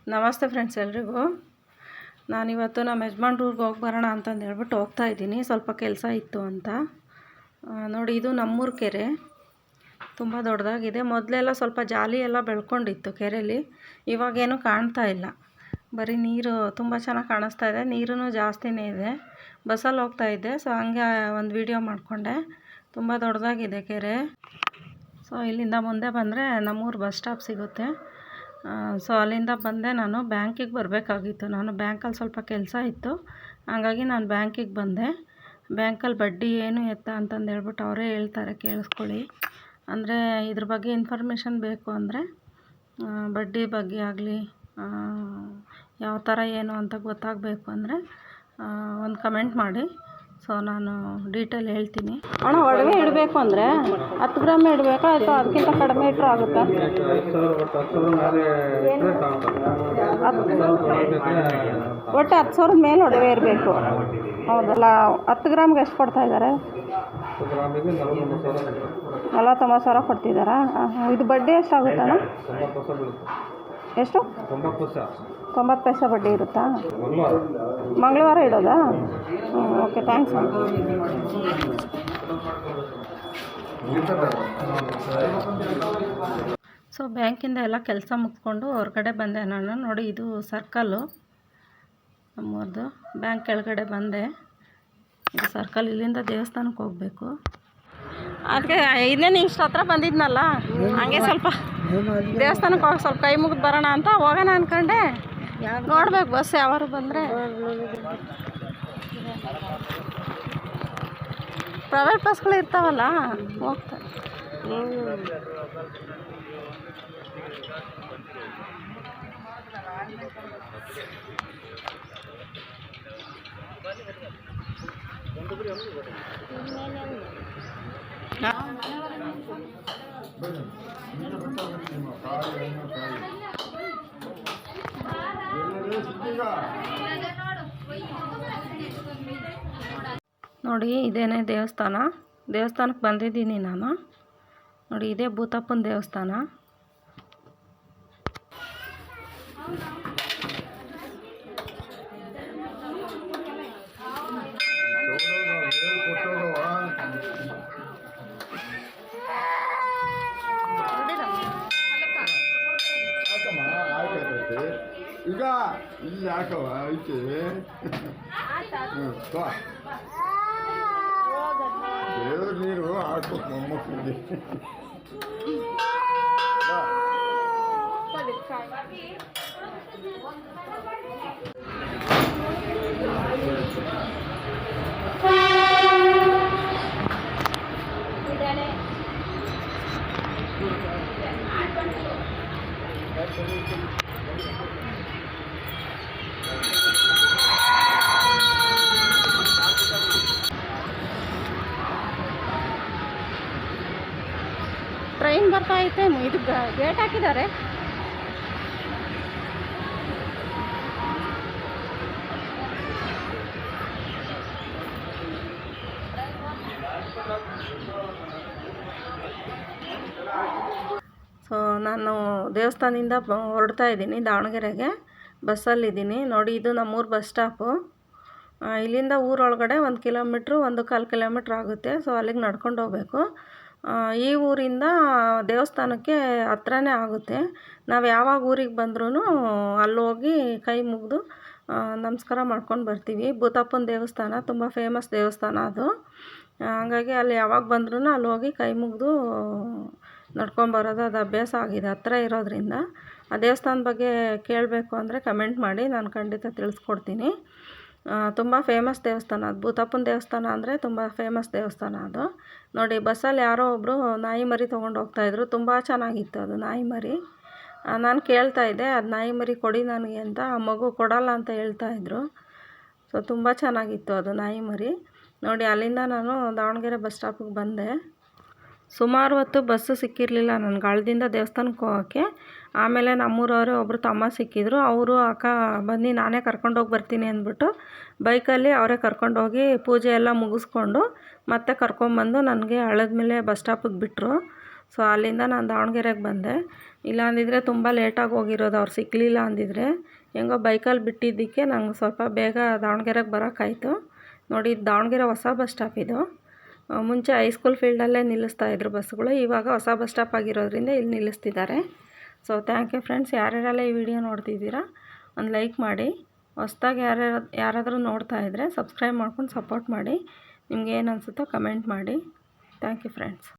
ನಮಸ್ತೆ ಫ್ರೆಂಡ್ಸ್ ಎಲ್ರಿಗೂ. ನಾನಿವತ್ತು ನಮ್ಮ ಯಜಮಾನ್ರೂರಿಗೆ ಹೋಗಿ ಬರೋಣ ಅಂತಂದು ಹೇಳ್ಬಿಟ್ಟು ಹೋಗ್ತಾಯಿದ್ದೀನಿ. ಸ್ವಲ್ಪ ಕೆಲಸ ಇತ್ತು ಅಂತ. ನೋಡಿ, ಇದು ನಮ್ಮೂರು ಕೆರೆ. ತುಂಬ ದೊಡ್ಡದಾಗಿದೆ. ಮೊದಲೆಲ್ಲ ಸ್ವಲ್ಪ ಜಾಲಿ ಎಲ್ಲ ಬೆಳ್ಕೊಂಡಿತ್ತು ಕೆರೆಯಲ್ಲಿ. ಇವಾಗೇನು ಕಾಣ್ತಾ ಇಲ್ಲ, ಬರೀ ನೀರು ತುಂಬ ಚೆನ್ನಾಗಿ ಕಾಣಿಸ್ತಾ ಇದೆ. ನೀರೂ ಜಾಸ್ತಿನೇ ಇದೆ. ಬಸ್ಸಲ್ಲಿ ಹೋಗ್ತಾಯಿದ್ದೆ, ಸೊ ಹಂಗೆ ಒಂದು ವಿಡಿಯೋ ಮಾಡಿಕೊಂಡೆ. ತುಂಬ ದೊಡ್ಡದಾಗಿದೆ ಕೆರೆ. ಸೊ ಇಲ್ಲಿಂದ ಮುಂದೆ ಬಂದರೆ ನಮ್ಮೂರು ಬಸ್ ಸ್ಟಾಪ್ ಸಿಗುತ್ತೆ. ಸೊ ಅಲ್ಲಿಂದ ಬಂದೆ. ನಾನು ಬ್ಯಾಂಕಿಗೆ ಬರಬೇಕಾಗಿತ್ತು. ನಾನು ಬ್ಯಾಂಕಲ್ಲಿ ಸ್ವಲ್ಪ ಕೆಲಸ ಇತ್ತು, ಹಾಗಾಗಿ ನಾನು ಬ್ಯಾಂಕಿಗೆ ಬಂದೆ. ಬ್ಯಾಂಕಲ್ಲಿ ಬಡ್ಡಿ ಏನು ಎತ್ತ ಅಂತಂದು ಹೇಳ್ಬಿಟ್ಟು ಅವರೇ ಹೇಳ್ತಾರೆ, ಕೇಳಿಸ್ಕೊಳ್ಳಿ. ಅಂದರೆ ಇದ್ರ ಬಗ್ಗೆ ಇನ್ಫಾರ್ಮೇಷನ್ ಬೇಕು ಅಂದರೆ, ಬಡ್ಡಿ ಬಗ್ಗೆ ಆಗಲಿ ಯಾವ ಥರ ಏನು ಅಂತ ಗೊತ್ತಾಗಬೇಕು ಅಂದರೆ ಒಂದು ಕಮೆಂಟ್ ಮಾಡಿ. ಸೊ ನಾನು ಡೀಟೇಲ್ ಹೇಳ್ತೀನಿ. ಅಣ್ಣ, ಒಡವೆ ಇಡಬೇಕು ಅಂದರೆ 10 ಗ್ರಾಮ್ ಇಡಬೇಕಾ ಅಥವಾ ಅದಕ್ಕಿಂತ ಕಡಿಮೆ ಇಟ್ಟರು ಆಗುತ್ತಾ? ಒಟ್ಟು 10,000 ಮೇಲೆ ಒಡವೆ ಇರಬೇಕು. ಹೌದಲ್ಲ? 10 ಗ್ರಾಮ್ಗೆ ಎಷ್ಟು ಕೊಡ್ತಾ ಇದ್ದಾರೆ? 49,000 ಕೊಡ್ತಿದ್ದಾರಾ? ಇದು ಬಡ್ಡಿ ಎಷ್ಟಾಗುತ್ತಣ್ಣ? ಎಷ್ಟು? 90 ಪೈಸೆ ಬಡ್ಡಿ ಇರುತ್ತಾ? ಮಂಗಳವಾರ ಇಡೋದಾ? Okay, thanks. ಸೊ ಬ್ಯಾಂಕಿಂದ ಎಲ್ಲ ಕೆಲಸ ಮುಗಿಸ್ಕೊಂಡು ಹೊರಗಡೆ ಬಂದೆ ನಾನು. ನೋಡಿ, ಇದು ಸರ್ಕಲ್ಲು ನಮ್ಮೂರ್ದು. ಬ್ಯಾಂಕ್ ಕೆಳಗಡೆ ಬಂದೆ. ಇದು ಸರ್ಕಲ್. ಇಲ್ಲಿಂದ ದೇವಸ್ಥಾನಕ್ಕೆ ಹೋಗಬೇಕು. ಅದಕ್ಕೆ ಇನ್ನೇನು ಇಷ್ಟು ಹತ್ರ ಬಂದಿದ್ನಲ್ಲ, ಹಂಗೆ ಸ್ವಲ್ಪ ದೇವಸ್ಥಾನಕ್ಕೆ ಹೋಗಿ ಸ್ವಲ್ಪ ಕೈ ಮುಗಿದು ಬರೋಣ ಅಂತ ಹೋಗೋಣ ಅಂದ್ಕೊಂಡೆ. ನೋಡ್ಬೇಕು ಬಸ್ ಯಾವಾರು ಬಂದರೆ. ಪ್ರೈವೇಟ್ ಬಸ್ಗಳು ಇರ್ತಾವಲ್ಲ, ಹೋಗ್ತಾರೆ. ನೋಡಿ, ಇದೇನೇ ದೇವಸ್ಥಾನ. ದೇವಸ್ಥಾನಕ್ಕೆ ಬಂದಿದ್ದೀನಿ ನಾನು. ನೋಡಿ, ಇದೇ ಭೂತಪ್ಪನ ದೇವಸ್ಥಾನ. ಈಗ ಇಲ್ಲಿ ಯಾಕವ ಐತೆ ದೇವ್ರ ನೀರು ಹಾಕ್ಬೇಕು ಮೊಮ್ಮಕ್ಕಳಿಗೆ. ಟ್ರೈನ್ ಬರ್ತಾ ಐತೆ. ಇದು ಗೇಟ್ ಹಾಕಿದ್ದಾರೆ. ಸೊ ನಾನು ದೇವಸ್ಥಾನದಿಂದ ಹೊರಡ್ತಾ ಇದ್ದೀನಿ ದಾವಣಗೆರೆಗೆ. ಬಸ್ಸಲ್ಲಿದ್ದೀನಿ. ನೋಡಿ, ಇದು ನಮ್ಮೂರು ಬಸ್ ಸ್ಟಾಪು. ಇಲ್ಲಿಂದ ಊರೊಳಗಡೆ 1 ಕಿಲೋಮೀಟ್ರು, 1.25 ಕಿಲೋಮೀಟ್ರ್ ಆಗುತ್ತೆ. ಸೊ ಅಲ್ಲಿಗೆ ನಡ್ಕೊಂಡು ಹೋಗಬೇಕು. ಈ ಊರಿಂದ ದೇವಸ್ಥಾನಕ್ಕೆ ಹತ್ರನೇ ಆಗುತ್ತೆ. ನಾವು ಯಾವಾಗ ಊರಿಗೆ ಬಂದ್ರೂ ಅಲ್ಲಿ ಹೋಗಿ ಕೈ ಮುಗಿದು ನಮಸ್ಕಾರ ಮಾಡ್ಕೊಂಡು ಬರ್ತೀವಿ. ಭೂತಪ್ಪನ ದೇವಸ್ಥಾನ ತುಂಬ ಫೇಮಸ್ ದೇವಸ್ಥಾನ ಅದು. ಹಾಗಾಗಿ ಅಲ್ಲಿ ಯಾವಾಗ ಬಂದ್ರೂ ಅಲ್ಲಿ ಹೋಗಿ ಕೈ ಮುಗಿದು ನಡ್ಕೊಂಬರೋದು ಅದು ಅಭ್ಯಾಸ ಆಗಿದೆ, ಹತ್ರ ಇರೋದ್ರಿಂದ. ಆ ದೇವಸ್ಥಾನದ ಬಗ್ಗೆ ಕೇಳಬೇಕು ಅಂದರೆ ಕಮೆಂಟ್ ಮಾಡಿ, ನಾನು ಖಂಡಿತ ತಿಳಿಸ್ಕೊಡ್ತೀನಿ. ತುಂಬ ಫೇಮಸ್ ದೇವಸ್ಥಾನ ಅದು. ಭೂತಪ್ಪನ ದೇವಸ್ಥಾನ ಅಂದರೆ ತುಂಬ ಫೇಮಸ್ ದೇವಸ್ಥಾನ ಅದು. ನೋಡಿ, ಬಸ್ಸಲ್ಲಿ ಯಾರೋ ಒಬ್ಬರು ನಾಯಿ ಮರಿ ತೊಗೊಂಡು ಹೋಗ್ತಾಯಿದ್ರು. ತುಂಬ ಚೆನ್ನಾಗಿತ್ತು ಅದು ನಾಯಿ ಮರಿ. ನಾನು ಕೇಳ್ತಾಯಿದ್ದೆ, ಅದು ನಾಯಿ ಮರಿ ಕೊಡಿ ನನಗೆ ಅಂತ. ಆ ಮಗು ಕೊಡಲ್ಲ ಅಂತ ಹೇಳ್ತಾಯಿದ್ರು. ಸೊ ತುಂಬ ಚೆನ್ನಾಗಿತ್ತು ಅದು ನಾಯಿ ಮರಿ. ನೋಡಿ, ಅಲ್ಲಿಂದ ನಾನು ದಾವಣಗೆರೆ ಬಸ್ ಸ್ಟಾಪಿಗೆ ಬಂದೆ. ಸುಮಾರು ಹೊತ್ತು ಬಸ್ಸು ಸಿಕ್ಕಿರಲಿಲ್ಲ ನನಗೆ ಗಾಳದಿಂದ ದೇವಸ್ಥಾನಕ್ಕೆ ಹೋಗೋಕ್ಕೆ. ಆಮೇಲೆ ನಮ್ಮೂರವರೇ ಒಬ್ಬರು ತಮ್ಮ ಸಿಕ್ಕಿದ್ರು. ಅವರು ಅಕ್ಕ ಬನ್ನಿ ನಾನೇ ಕರ್ಕೊಂಡೋಗಿ ಬರ್ತೀನಿ ಅಂದ್ಬಿಟ್ಟು ಬೈಕಲ್ಲಿ ಅವರೇ ಕರ್ಕೊಂಡೋಗಿ ಪೂಜೆ ಎಲ್ಲ ಮುಗಿಸ್ಕೊಂಡು ಮತ್ತೆ ಕರ್ಕೊಂಬಂದು ನನಗೆ ಹಳ್ಳದ ಮೇಲೆ ಬಸ್ ಸ್ಟಾಪಿಗೆ ಬಿಟ್ಟರು. ಸೊ ಅಲ್ಲಿಂದ ನಾನು ದಾವಣಗೆರೆಗೆ ಬಂದೆ. ಇಲ್ಲ ಅಂದಿದ್ರೆ ತುಂಬ ಲೇಟಾಗಿ ಹೋಗಿರೋದು, ಅವ್ರು ಸಿಕ್ಕಲಿಲ್ಲ ಅಂದಿದ್ರೆ. ಹೆಂಗೋ ಬೈಕಲ್ಲಿ ಬಿಟ್ಟಿದ್ದಕ್ಕೆ ನಂಗೆ ಸ್ವಲ್ಪ ಬೇಗ ದಾವಣಗೆರೆಗೆ ಬರೋಕ್ಕಾಯ್ತು. ನೋಡಿ ಇದು ದಾವಣಗೆರೆ ಹೊಸ ಬಸ್ ಸ್ಟಾಪ್ ಇದು. ಮುಂಚೆ ಹೈಸ್ಕೂಲ್ ಫೀಲ್ಡಲ್ಲೇ ನಿಲ್ಲಿಸ್ತಾಯಿದ್ರು ಬಸ್ಸುಗಳು, ಇವಾಗ ಹೊಸ ಬಸ್ ಸ್ಟಾಪ್ ಆಗಿರೋದ್ರಿಂದ ಇಲ್ಲಿ ನಿಲ್ಲಿಸ್ತಿದ್ದಾರೆ. So thank you friends. ಯಾರ್ಯಾರೆಲ್ಲ ಈ ವಿಡಿಯೋ ನೋಡ್ತಿದ್ದೀರಾ ಒಂದು ಲೈಕ್ ಮಾಡಿ. ಹೊಸ್ದಾಗಿ ಯಾರಾದರೂ ನೋಡ್ತಾ ಇದ್ದರೆ ಸಬ್ಸ್ಕ್ರೈಬ್ ಮಾಡ್ಕೊಂಡು ಸಪೋರ್ಟ್ ಮಾಡಿ. ನಿಮ್ಗೆ ಏನು ಅನಿಸುತ್ತೋ ಕಮೆಂಟ್ ಮಾಡಿ. Thank you friends.